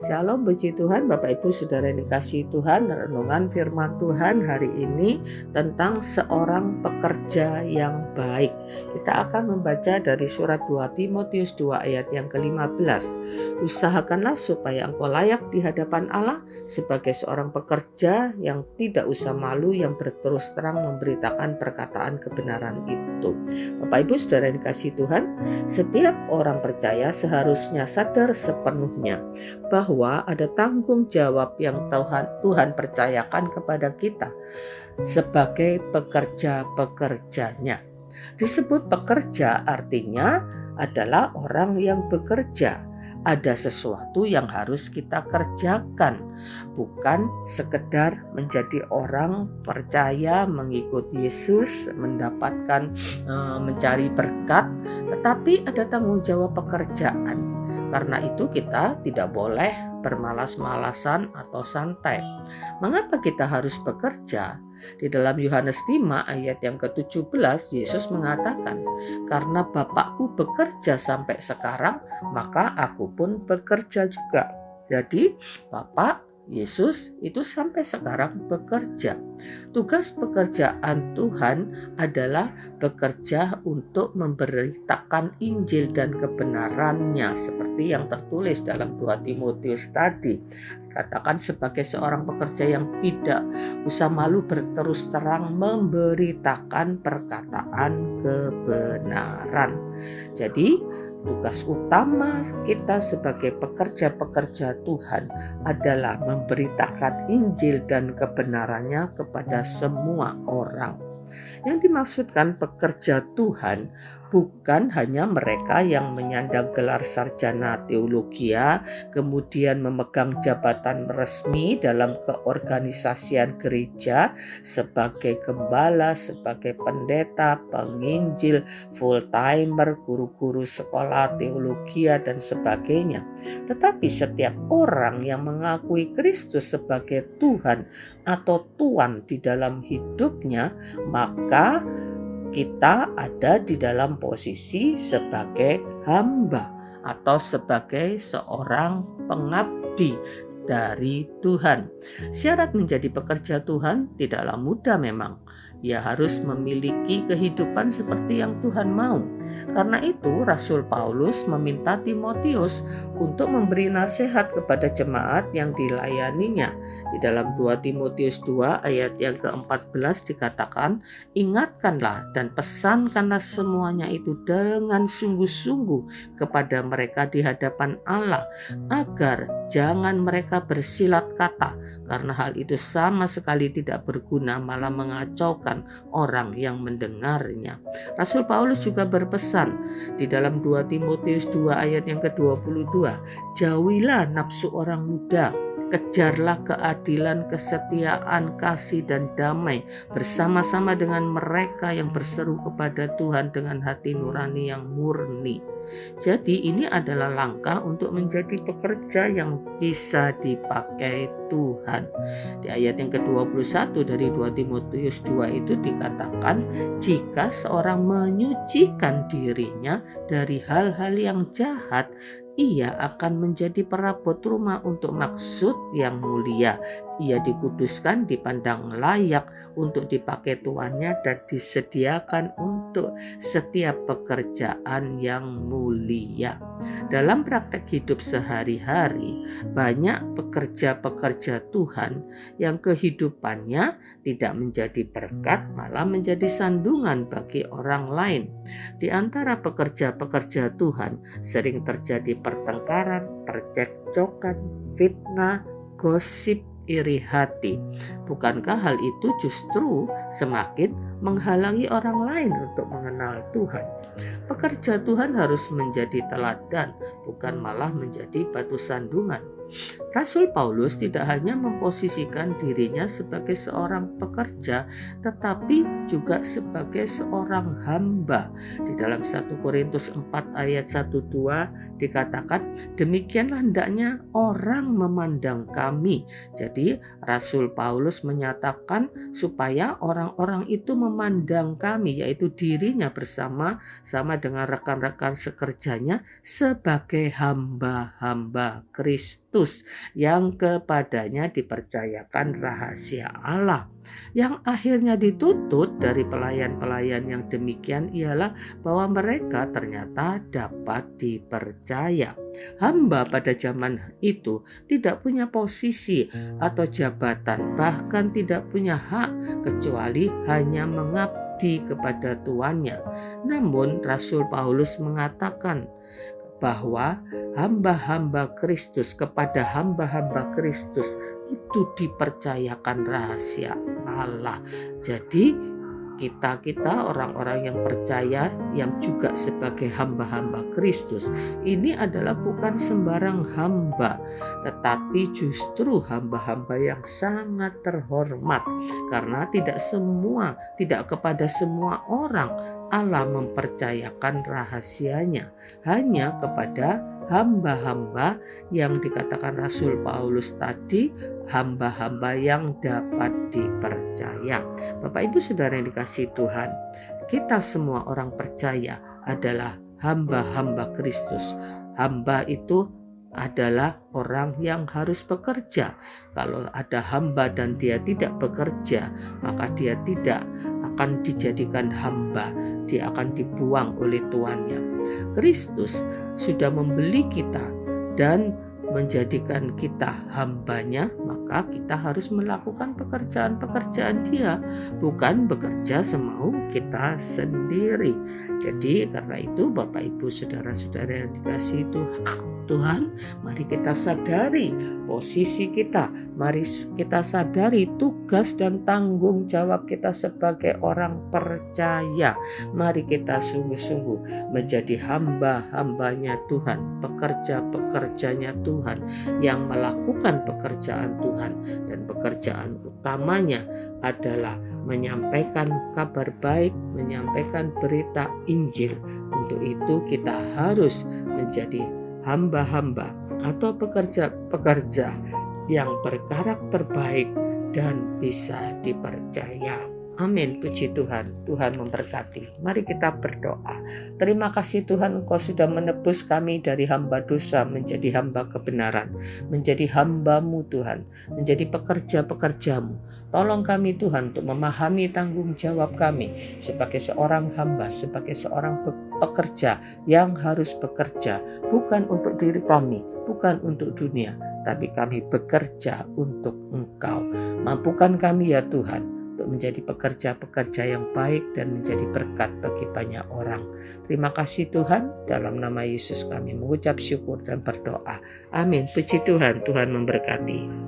Shalom, puji Tuhan, Bapak Ibu Saudara yang dikasihi Tuhan. Renungan firman Tuhan hari ini tentang seorang pekerja yang baik. Kita akan membaca dari surat 2 Timotius 2 ayat yang ke-15. Usahakanlah supaya engkau layak di hadapan Allah sebagai seorang pekerja yang tidak usah malu, yang berterus terang memberitakan perkataan kebenaran itu. Bapak Ibu Saudara yang dikasihi Tuhan, setiap orang percaya seharusnya sadar sepenuhnya bahwa ada tanggung jawab yang Tuhan percayakan kepada kita sebagai pekerja-pekerjanya. Disebut pekerja artinya adalah orang yang bekerja. Ada sesuatu yang harus kita kerjakan, bukan sekedar menjadi orang percaya mengikut Yesus, mendapatkan mencari berkat, tetapi ada tanggung jawab pekerjaan. Karena itu kita tidak boleh bermalas-malasan atau santai. Mengapa kita harus bekerja? Di dalam Yohanes 5 ayat yang ke-17 Yesus mengatakan, karena Bapakku bekerja sampai sekarang, maka aku pun bekerja juga. Jadi Bapak Yesus itu sampai sekarang bekerja. Tugas pekerjaan Tuhan adalah bekerja untuk memberitakan Injil dan kebenarannya, seperti yang tertulis dalam 2 Timotius tadi. Katakan sebagai seorang pekerja yang tidak usah malu berterus terang memberitakan perkataan kebenaran. Jadi tugas utama kita sebagai pekerja-pekerja Tuhan adalah memberitakan Injil dan kebenarannya kepada semua orang. Yang dimaksudkan pekerja Tuhan bukan hanya mereka yang menyandang gelar sarjana teologia, kemudian memegang jabatan resmi dalam keorganisasian gereja sebagai gembala, sebagai pendeta, penginjil, full-timer, guru-guru sekolah teologia, dan sebagainya. Tetapi setiap orang yang mengakui Kristus sebagai Tuhan atau Tuan di dalam hidupnya, maka kita ada di dalam posisi sebagai hamba atau sebagai seorang pengabdi dari Tuhan. Syarat menjadi pekerja Tuhan tidaklah mudah memang. Ia harus memiliki kehidupan seperti yang Tuhan mau. Karena itu Rasul Paulus meminta Timotius untuk memberi nasihat kepada jemaat yang dilayaninya. Di dalam 2 Timotius 2 ayat yang ke-14 dikatakan, ingatkanlah dan pesankanlah semuanya itu dengan sungguh-sungguh kepada mereka di hadapan Allah, agar jangan mereka bersilat kata, karena hal itu sama sekali tidak berguna, malah mengacaukan orang yang mendengarnya. Rasul Paulus juga berpesan di dalam 2 Timotius 2 ayat yang ke-22, jauhilah nafsu orang muda, kejarlah keadilan, kesetiaan, kasih, dan damai bersama-sama dengan mereka yang berseru kepada Tuhan dengan hati nurani yang murni. Jadi ini adalah langkah untuk menjadi pekerja yang bisa dipakai Tuhan. Di ayat yang ke-21 dari 2 Timotius 2 itu dikatakan, jika seorang menyucikan dirinya dari hal-hal yang jahat, ia akan menjadi perabot rumah untuk maksud yang mulia. Ia dikuduskan, dipandang layak untuk dipakai tuannya, dan disediakan untuk setiap pekerjaan yang mulia. Dalam praktek hidup sehari-hari, banyak pekerja-pekerja Tuhan yang kehidupannya tidak menjadi berkat, malah menjadi sandungan bagi orang lain. Di antara pekerja-pekerja Tuhan sering terjadi pertengkaran, percekcokan, fitnah, gosip, iri hati. Bukankah hal itu justru semakin menghalangi orang lain untuk mengenal Tuhan? Pekerja Tuhan harus menjadi teladan, bukan malah menjadi batu sandungan. Rasul Paulus tidak hanya memposisikan dirinya sebagai seorang pekerja, tetapi juga sebagai seorang hamba. Di dalam 1 Korintus 4 ayat 1-2 dikatakan, demikianlah hendaknya orang memandang kami. Jadi Rasul Paulus menyatakan supaya orang-orang itu memandang kami, yaitu dirinya bersama-sama dengan rekan-rekan sekerjanya sebagai hamba-hamba Kristus yang kepadanya dipercayakan rahasia Allah. Yang akhirnya dituntut dari pelayan-pelayan yang demikian ialah bahwa mereka ternyata dapat dipercaya. Hamba pada zaman itu tidak punya posisi atau jabatan, bahkan tidak punya hak kecuali hanya mengabdi kepada tuannya. Namun Rasul Paulus mengatakan bahwa hamba-hamba Kristus kepada hamba-hamba Kristus itu dipercayakan rahasia Allah. Jadi kita orang-orang yang percaya yang juga sebagai hamba-hamba Kristus ini adalah bukan sembarang hamba, tetapi justru hamba-hamba yang sangat terhormat, karena tidak kepada semua orang Allah mempercayakan rahasianya, hanya kepada hamba-hamba yang dikatakan Rasul Paulus tadi, hamba-hamba yang dapat dipercaya. Bapak Ibu Saudara yang dikasihi Tuhan, kita semua orang percaya adalah hamba-hamba Kristus. Hamba itu adalah orang yang harus bekerja. Kalau ada hamba dan dia tidak bekerja, maka dia tidak akan dijadikan hamba, dia akan dibuang oleh tuannya. Kristus sudah membeli kita dan menjadikan kita hambanya, maka kita harus melakukan pekerjaan-pekerjaan dia, bukan bekerja semau kita sendiri. Jadi karena itu Bapak Ibu Saudara-saudara yang dikasihi Tuhan, mari kita sadari posisi kita, mari kita sadari tugas dan tanggung jawab kita sebagai orang percaya. Mari kita sungguh-sungguh menjadi hamba-hambanya Tuhan, pekerja-pekerjanya Tuhan yang melakukan pekerjaan Tuhan, dan pekerjaan utamanya adalah menyampaikan kabar baik, menyampaikan berita Injil. Untuk itu kita harus menjadi hamba-hamba atau pekerja-pekerja yang berkarakter baik dan bisa dipercaya. Amin, puji Tuhan. Tuhan memberkati. Mari kita berdoa. Terima kasih Tuhan, Engkau sudah menebus kami dari hamba dosa menjadi hamba kebenaran, menjadi hamba-Mu Tuhan, menjadi pekerja-pekerja-Mu. Tolong kami Tuhan untuk memahami tanggung jawab kami sebagai seorang hamba, sebagai seorang pekerja yang harus bekerja, bukan untuk diri kami, bukan untuk dunia, tapi kami bekerja untuk Engkau. Mampukan kami ya Tuhan untuk menjadi pekerja-pekerja yang baik dan menjadi berkat bagi banyak orang. Terima kasih Tuhan, dalam nama Yesus kami mengucap syukur dan berdoa. Amin. Puji Tuhan, Tuhan memberkati.